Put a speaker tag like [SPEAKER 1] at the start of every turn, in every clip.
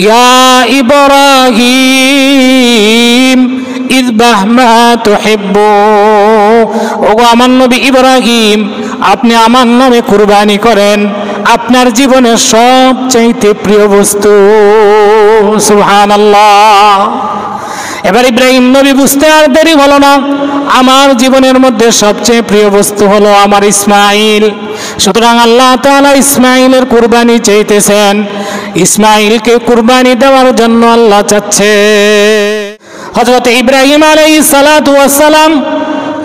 [SPEAKER 1] ইয়া ইব্রাহিম ইযবাহ মা তুহিব্বু, ওগো আমার নবী ইব্রাহিম, আপনি আমার নামে কুরবানি করেন আপনার জীবনের সবচাইতে প্রিয় বস্তু। সুবহানাল্লাহ। এবার ইব্রাহিম নবী বুঝতে আর দেরি হলো না, আমার জীবনের মধ্যে সবচেয়ে প্রিয় বস্তু হলো আমার ইসমাইল। সুতরাং আল্লাহ তাআলা ইসমাইলের কুরবানি চাইতেছেন, ইসমাইলকে কুরবানি দেওয়ার জন্য আল্লাহ চাচ্ছে। হযরত ইব্রাহিম আলাইহিস সালাতু ওয়াস সালাম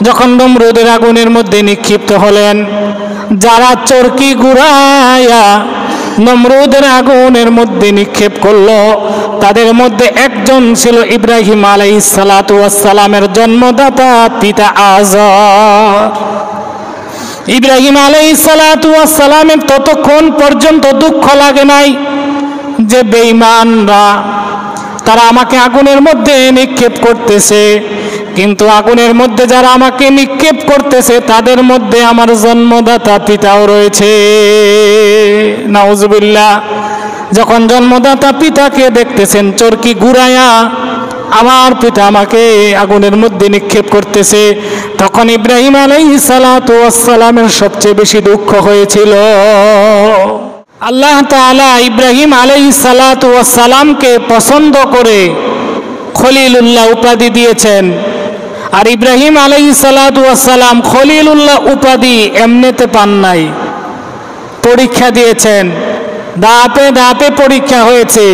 [SPEAKER 1] যখন নমরুদের আগুনের মধ্যে নিক্ষিপ্ত হলেন, যারা চরকি ঘুরায়া নমরুদের আগুনের মধ্যে নিক্ষেপ করলো, তাদের মধ্যে একজন ছিল ইব্রাহিম আলাইহিস সালাতু ওয়াস সালামের জন্মদাতা পিতা আযর। ইব্রাহিম আলাইহিস সালাতু ওয়াস সালামের ততক্ষণ পর্যন্ত দুঃখ লাগে নাই যে বেঈমানরা তারা আমাকে আগুনের মধ্যে নিক্ষেপ করতেছে, কিন্তু আগুনের মধ্যে যারা আমাকে নিক্ষেপ করতেছে তাদের মধ্যে আমার জন্মদাতা পিতাও রয়েছে। নাউজুবিল্লাহ। যখন জন্মদাতা পিতাকে দেখতেছেন চরকি ঘুরায়া আমার পিতা আমাকে আগুনের মধ্যে নিক্ষেপ করতেছে, তখন ইব্রাহিম আলাইহিস সালাতু ওয়াস সালামের সবচেয়ে বেশি দুঃখ হয়েছিল। আল্লাহ তাআলা ইব্রাহিম আলাইহিস সালাতু ওয়াস সালামকে পছন্দ করে খলিলুল্লাহ উপাধি দিয়েছেন। আর ইব্রাহিম আলাইহিস সালাতু ওয়াস সালাম খলিলুল্লাহ উপাধি এমনিতে পান নাই, পরীক্ষা দিয়েছেন, ধাপে ধাপে পরীক্ষা হয়েছে।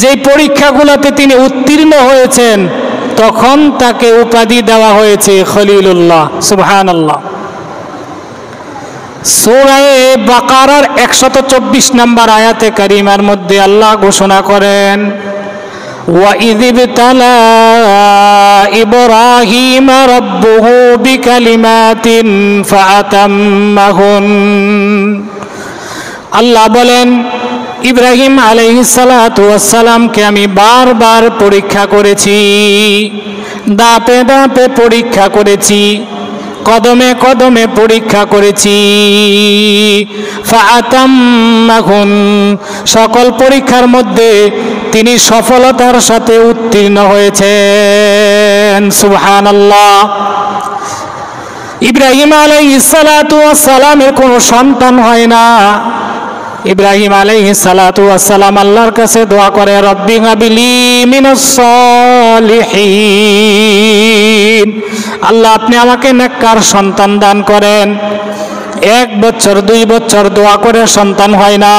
[SPEAKER 1] যে পরীক্ষাগুলোতে তিনি উত্তীর্ণ হয়েছেন তখন তাকে উপাধি দেওয়া হয়েছে খলিলুল্লাহ। সুবহানাল্লাহ। সূরা বাকারার 124 নম্বর আয়াতে কারিমার মধ্যে আল্লাহ ঘোষণা করেন, وَإِذِ ابْتَلَى إِبْرَاهِيمَ رَبُّهُ بِكَلِمَاتٍ فَأَتَمَّهُنَّ। আল্লাহ বলেন, ইব্রাহিম আলাইহিস সালাতু ওয়াস সালামকে আমি বারবার পরীক্ষা করেছি, ধাপে ধাপে পরীক্ষা করেছি, কদমে কদমে পরীক্ষা করেছি। ফাআতাম্মাহুন, সকল পরীক্ষার মধ্যে তিনি সফলতার সাথে উত্তীর্ণ হয়েছেন। সুবহানাল্লাহ। ইব্রাহিম আলাইহিস সালাতু ওয়াস সালামের কোনো সন্তান হয় না। ইব্রাহিম আলাইহিস সালাতু ওয়াস সালাম আল্লাহর কাছে দোয়া করে, রব্বি হাবলি মিনাস সালিহিন, আল্লাহ আপনি আমাকে নেককার সন্তান দান করেন। 1 বছর 2 বছর দোয়া করে সন্তান হয় না,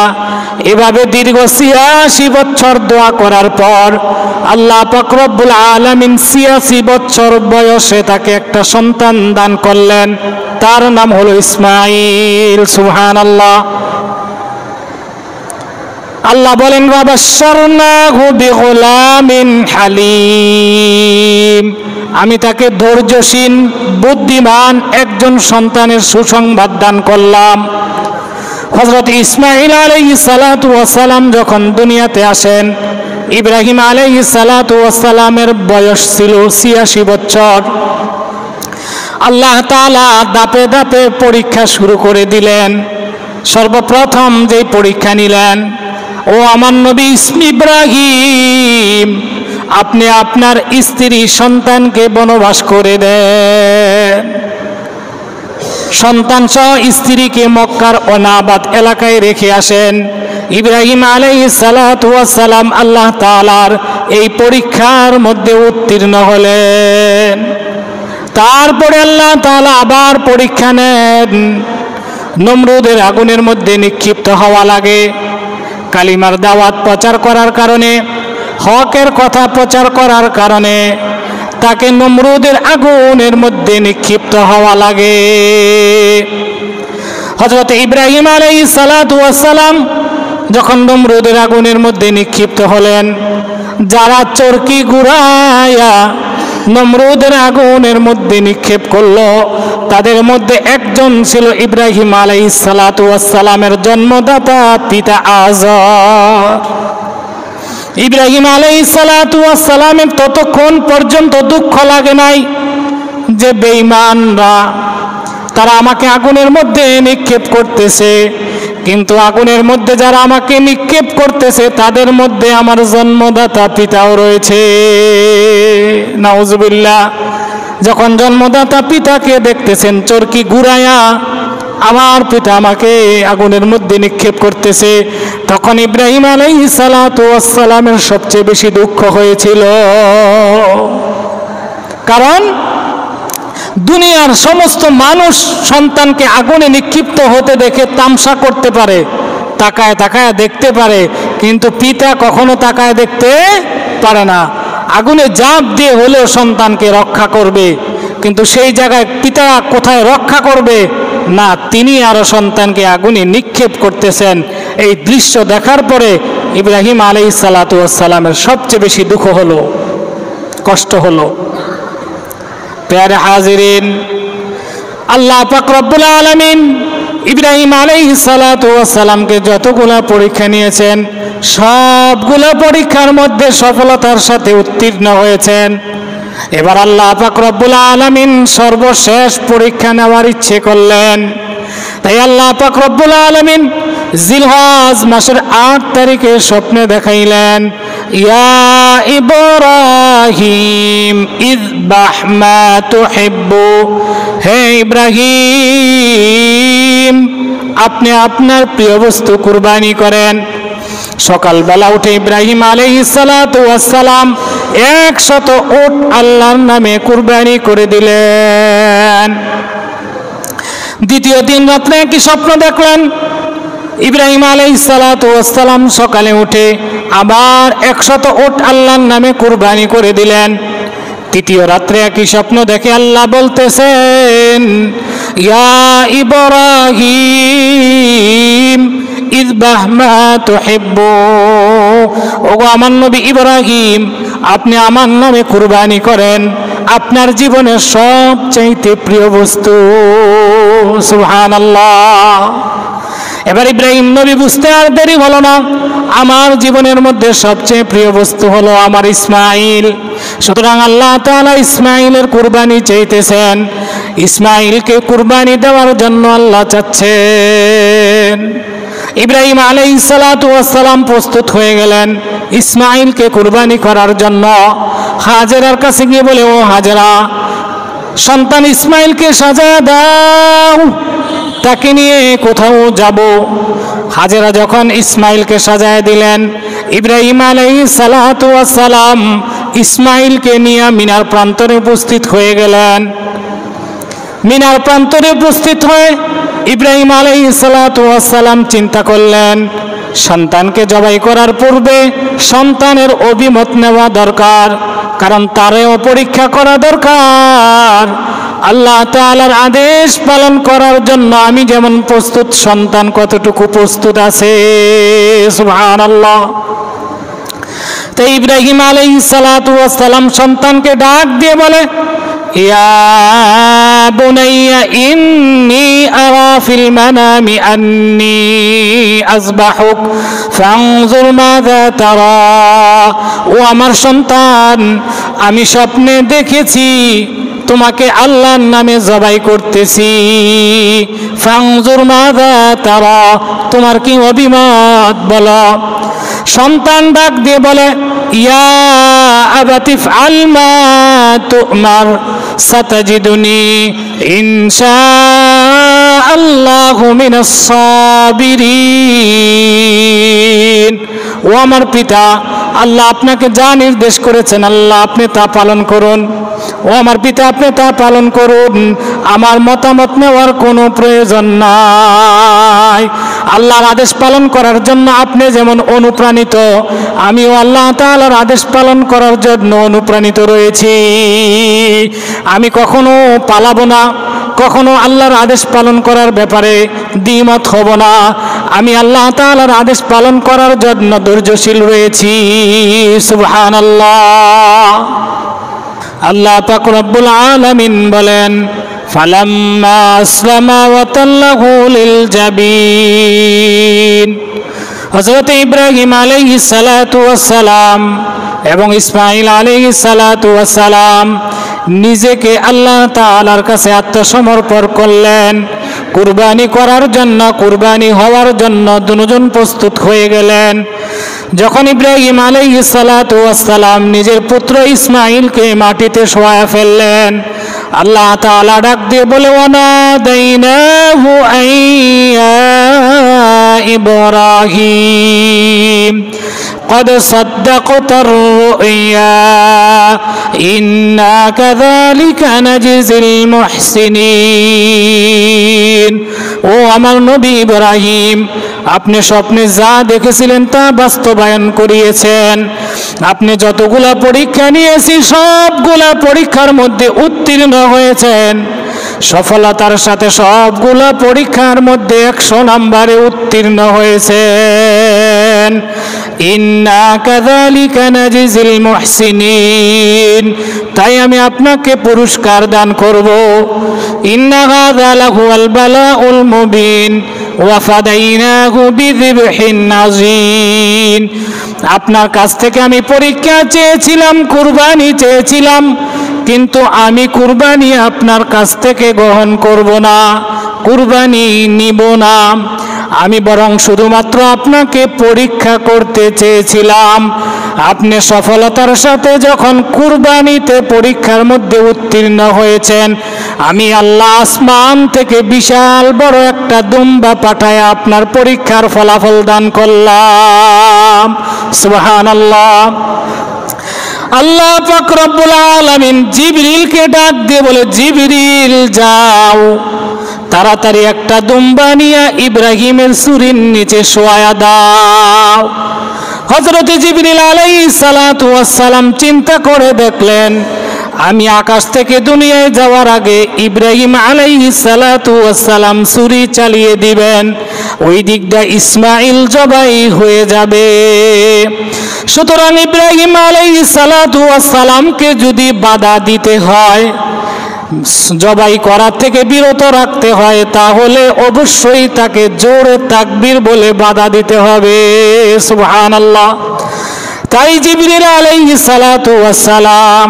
[SPEAKER 1] এভাবে দীর্ঘ 86 বছর দোয়া করার পর আল্লাহ পাক রব্বুল আলামিন 86 বছর বয়সে তাকে একটা সন্তান দান করলেন, তার নাম হলো ইসমাইল। সুবহানাল্লাহ। আল্লাহ বলেন, ওয়াবাশশারনাহু বিগুলামিন হালিম, আমি তাকে ধৈর্যশীল বুদ্ধিমান একজন সন্তানের সুসংবাদ দান করলাম। হযরত ইসমাইল আলাইহিস সালাতু ওয়াস সালাম যখন দুনিয়াতে আসেন, ইব্রাহিম আলাইহিস সালাতু ওয়াস সালামের বয়স ছিল 86 বছর। আল্লাহ তাআলা ধাপে ধাপে পরীক্ষা শুরু করে দিলেন। সর্বপ্রথম যে পরীক্ষা নিলেন, ও আমার নবী ইব্রাহিম, আপনি আপনার স্ত্রী সন্তানকে বনবাস করে দেন। সন্তান সহ স্ত্রীকে মক্কার অনাবাদ এলাকায় রেখে আসেন। ইব্রাহিম আলাইহিস সালাতু ওয়াস সালাম আল্লাহ তাআলার এই পরীক্ষার মধ্যে উত্তীর্ণ হলেন। তারপরে আল্লাহ তাআলা আবার পরীক্ষা নেন। নমরুদের আগুনের মধ্যে নিক্ষিপ্ত হওয়া লাগে। কালিমার দাওয়াত প্রচার করার কারণে, হকের কথা প্রচার করার কারণে তাকে নমরুদের আগুনের মধ্যে নিক্ষিপ্ত হওয়া লাগে। হযরত ইব্রাহিম আলাইহিস সালাতু ওয়াস সালাম যখন নমরুদের আগুনের মধ্যে নিক্ষিপ্ত হলেন, যারা চরকি ঘুরায়া নমরুদের আগুনের মধ্যে নিক্ষেপ করলো, তাদের মধ্যে একজন ছিল ইব্রাহিম আলাইহিস সালাতু ওয়াস সালামের জন্মদাতা পিতা আযর। ইব্রাহিম আলাইহিস সালাতু ওয়াস সালামের ততক্ষণ পর্যন্ত দুঃখ লাগে নাই যে বেঈমানরা তারা আমাকে আগুনের মধ্যে নিক্ষেপ করতেছে, কিন্তু আগুনের মধ্যে যারা আমাকে নিক্ষেপ করতেছে তাদের মধ্যে আমার জন্মদাতা পিতাও রয়েছে। নাউজুবিল্লাহ। যখন জন্মদাতা পিতাকে দেখতেছেন চরকি ঘুরায়া আমার পিতা আমাকে আগুনের মধ্যে নিক্ষেপ করতেছে, তখন ইব্রাহিম আলাইহিস সালাতু ওয়াস সালামের সবচেয়ে বেশি দুঃখ হয়েছিল। কারণ দুনিয়ার সমস্ত মানুষ সন্তানকে আগুনে নিক্ষিপ্ত হতে দেখে তামসা করতে পারে, তাকায় তাকায় দেখতে পারে, কিন্তু পিতা কখনো তাকায় দেখতে পারে না। আগুনে ঝাঁপ দিয়ে হলেও সন্তানকে রক্ষা করবে, কিন্তু সেই জায়গায় পিতা কোথায় রক্ষা করবে না, তিনি আরো সন্তানকে আগুনে নিক্ষেপ করতেছেন। এই দৃশ্য দেখার পরে ইব্রাহিম আলাইহিস সালাতু ওয়াস সালামের সবচেয়ে বেশি দুঃখ হলো, কষ্ট হলো। প্যারে হাজিরিন, আল্লাহ পাক রব্বুল আলামিন ইব্রাহিম আলাইহিস সালাতু ওয়াস সালামকে যতগুলা পরীক্ষা নিয়েছেন সবগুলো পরীক্ষার মধ্যে সফলতার সাথে উত্তীর্ণ হয়েছেন। এবার আল্লাহ পাক রব্বুল আলামিন সর্বশেষ পরীক্ষা নেওয়ার ইচ্ছে করলেন। তাই আল্লাহ পাক রব্বুল আলামিন জিলহজ মাসের 8 তারিখে স্বপ্নে দেখাইলেন, ইয়া ইব্রাহিম ইযবাহ মা তুহিব্বু, হে ইব্রাহিম আপনি আপনার প্রিয় বস্তু কুরবানি করেন। সকালবেলা উঠে ইব্রাহিম আলাইহিস সালাতু ওয়াস সালাম 100 উট আল্লাহর নামে কুরবানি করে দিলেন। দ্বিতীয় দিন রাত্রে কি স্বপ্ন দেখলেন? ইব্রাহিম আলাইহিস সালাতু ওয়াস সালাম সকালে উঠে আবার 100 উট আল্লাহর নামে কুরবানি করে দিলেন। তৃতীয় রাত্রে একই স্বপ্ন দেখে আল্লাহ বলতেছেন, ইয়া ইব্রাহিম ইযবাহ মা তুহিব্বু, ওগো আমার নবী ইব্রাহিম আপনি আমার নামে কুরবানি করেন আপনার জীবনের সবচাইতে প্রিয় বস্তু। সুবহানাল্লাহ। এবার ইব্রাহিম নবী বুঝতে আর দেরি হলো না, আমার জীবনের মধ্যে সবচেয়ে প্রিয় বস্তু হলো আমার ইসমাইল। সুতরাং আল্লাহ তাআলা ইসমাইলের কুরবানি চাইতেছেন, ইসমাইলকে কুরবানি দেওয়ার জন্য আল্লাহ চাচ্ছেন। ইব্রাহিম আলাইহিস সালাতু ওয়াস সালাম প্রস্তুত হয়ে গেলেন ইসমাইলকে কুরবানি করার জন্য। হাজেরার কাছে গিয়ে বলে, ও হাজেরা, সন্তান ইসমাইলকে সাজায় দাও, তাকে নিয়ে কোথাও যাব। হাজেরা যখন ইসমাইলকে সাজায় দিলেন, ইব্রাহিম আলাইহিস সালাতু ওয়াস সালাম ইসমাইলকে নিয়ে মিনার প্রান্তরে উপস্থিত হয়ে গেলেন। মিনার প্রান্তরে উপস্থিত হয়ে ইব্রাহিম আলাইহিস সালাতু ওয়াস সালাম চিন্তা করলেন, সন্তানকে জবাই করার পূর্বে সন্তানের অভিমত নেওয়া দরকার, কারণ তারেও পরীক্ষা করা দরকার। আল্লাহ তাআলার আদেশ পালন করার জন্য আমি যেমন প্রস্তুত, সন্তান কতটুকু প্রস্তুত আছে। সুবহানাল্লাহ। তাই ইব্রাহিম আলাইহিস সালাতু ওয়াস সালাম সন্তানকে ডাক দিয়ে বলে, ইয়া বুনাইয়া ইন্নী আরা ফিল মানামি আন্নী আযবাহুক ফানজুর মাযা তারা, ও আমার সন্তান আমি স্বপ্নে দেখেছি তোমাকে আল্লাহর নামে জবাই করতেছি, ফানজুর মাযা তারা, তোমার কি অভিমত বলো। সন্তান ডাক দিয়ে বলে, ইয়া আবাতি ইফআল মা তু'মার সাতাজিদুনি ইনশাআল্লাহু মিনাস সাবিরিন। ও আমার পিতা, আল্লাহ আপনাকে যা নির্দেশ করেছেন আল্লাহ আপনি তা পালন করুন। ও আমার পিতা আপনি তা পালন করুন, আমার মতামত নেওয়ার কোনো প্রয়োজন নাই। আল্লাহর আদেশ পালন করার জন্য আপনি যেমন অনুপ্রাণিত, আমিও আল্লাহ তাআলার আদেশ পালন করার জন্য অনুপ্রাণিত রয়েছি। আমি কখনো পালাবো না, কখনো আল্লাহর আদেশ পালন করার ব্যাপারে দ্বিমত হব না। আমি আল্লাহ তাআলার আদেশ পালন করার জন্য ধৈর্যশীল রয়েছি। সুবহানাল্লাহ। আল্লাহ পাক রব্বুল আলামিন বলেন, ফালাম্মা আসলামা ওয়া তাল্লাহু লিল জাবিন। হযরত ইব্রাহিম আলাইহিস সালাতু ওয়াস সালাম এবং ইসমাঈল আলাইহিস সালাতু ওয়াস সালাম নিজেকে আল্লাহ তাআলার কাছে আত্মসমর্পণ করলেন। কুরবানি করার জন্য, কুরবানি হওয়ার জন্য দুজন প্রস্তুত হয়ে গেলেন। যখন ইব্রাহিম আলাইহিস সালাতু ওয়াস সালাম নিজের পুত্র ইসমাঈলকে মাটিতে শোয়া ফেললেন, আল্লাহ তাআলা ডাক দিয়ে বলে, ওয়ানাদাইনাহু আইয়া ইব্রাহিম قد صدقت الرؤيا إنا كذلك نجزي المحسنين। ও আমার নবী ইব্রাহিম, আপনি স্বপ্নে যা দেখেছিলেন তা বাস্তবায়ন করিয়েছেন। আপনি যতগুলা পরীক্ষা নিয়েছি সবগুলা পরীক্ষার মধ্যে উত্তীর্ণ হয়েছেন। সফলতার সাথে সবগুলা পরীক্ষার মধ্যে 100 নম্বরে উত্তীর্ণ হয়েছেন। ইন্না কাযালিকা নাজিজিল মুহসিনিন, তাই আমি আপনাকে পুরস্কার দান করব। ইন্না হাযা লাহুয়াল বালাউল মুবিন ওয়া ফাদাইনাহু বিযিবহিন নাযীন। আপনার কাছ থেকে আমি পরীক্ষা চেয়েছিলাম, কুরবানি চেয়েছিলাম, কিন্তু আমি কুরবানি আপনার কাছ থেকে গ্রহণ করব না, কুরবানি নিব না। আমি বরং শুধুমাত্র আপনাকে পরীক্ষা করতে চেয়েছিলাম। আপনি সফলতার সাথে যখন কুরবানিতে পরীক্ষার মধ্যে উত্তীর্ণ হয়েছেন, আমি আল্লাহ আসমান থেকে বিশাল বড় একটা দুম্বা পাঠায় আপনার পরীক্ষার ফলাফল দান করলাম। সুবহানাল্লাহ। আল্লাহ পাক রব্বুল আলামিন জিবরিলকে ডাক দিয়ে বলে, জিবরিল যাও, তাড়াতাড়ি একটা দুম্বা নিয়ে ইব্রাহিমের চুরির নিচে শোয়া দাও। হযরত জিবরিল আলাইহিস সালাতু ওয়াস সালাম চিন্তা করে দেখলেন, আমি আকাশ থেকে দুনিয়ায় যাওয়ার আগে ইব্রাহিম আলাইহিস সালাতু ওয়াস সালাম ছুরি চালিয়ে দিবেন, ওই দিকটা ইসমাঈল জবাই হয়ে যাবে। সুতরাং ইব্রাহিম আলাইহিস সালাতু ওয়াস সালামকে যদি বাধা দিতে হয়, জবাই করার থেকে বিরত রাখতে হয়, তাহলে অবশ্যই তাকে জোরে তাকবীর বলে বাধা দিতে হবে। সুবহানাল্লাহ। তাই জিবরিল আলাইহিস সালাতু ওয়াস সালাম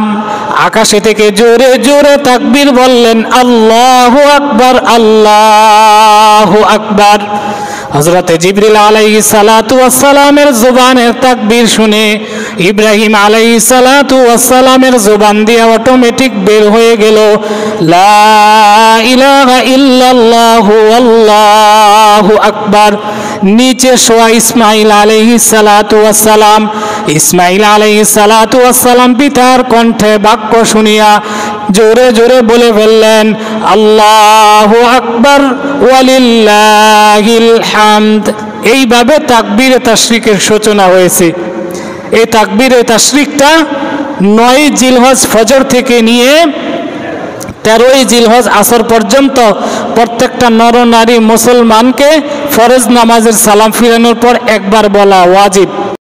[SPEAKER 1] আকাশে থেকে জোরে জোরে তাকবীর বললেন, আল্লাহু আকবার, আল্লাহু আকবার। হযরত জিবরিল আলাইহিস সালাতু ওয়াস সালামের জবানের তাকবীর শুনে ইব্রাহিম আলাইহিস সালাতু ওয়াস সালামের জবান দিয়ে অটোমেটিক বের হয়ে গেল, লা ইলাহা ইল্লাল্লাহু আল্লাহু আকবার। নিচে শোয়া ইসমাঈল আলাইহিস সালাতু ওয়াস সালাম, ইসমাঈল আলাইহিস সালাতু ওয়াস সালাম পিতার কণ্ঠে বাক্য শুনিয়া জোরে জোরে বলে ফেললেন, আল্লাহু আকবার ওয়ালিল্লাহিল হামদ। এইভাবে তাকবীরে তাশরিকের সূচনা হয়েছে। এই তাকবীরে তাশরিকটা 9 জিলহজ ফজর থেকে নিয়ে 13 জিলহজ আসর পর্যন্ত প্রত্যেকটা নর নারী মুসলমানকে ফরজ নামাজের সালাম ফিরানোর পর একবার বলা ওয়াজিব।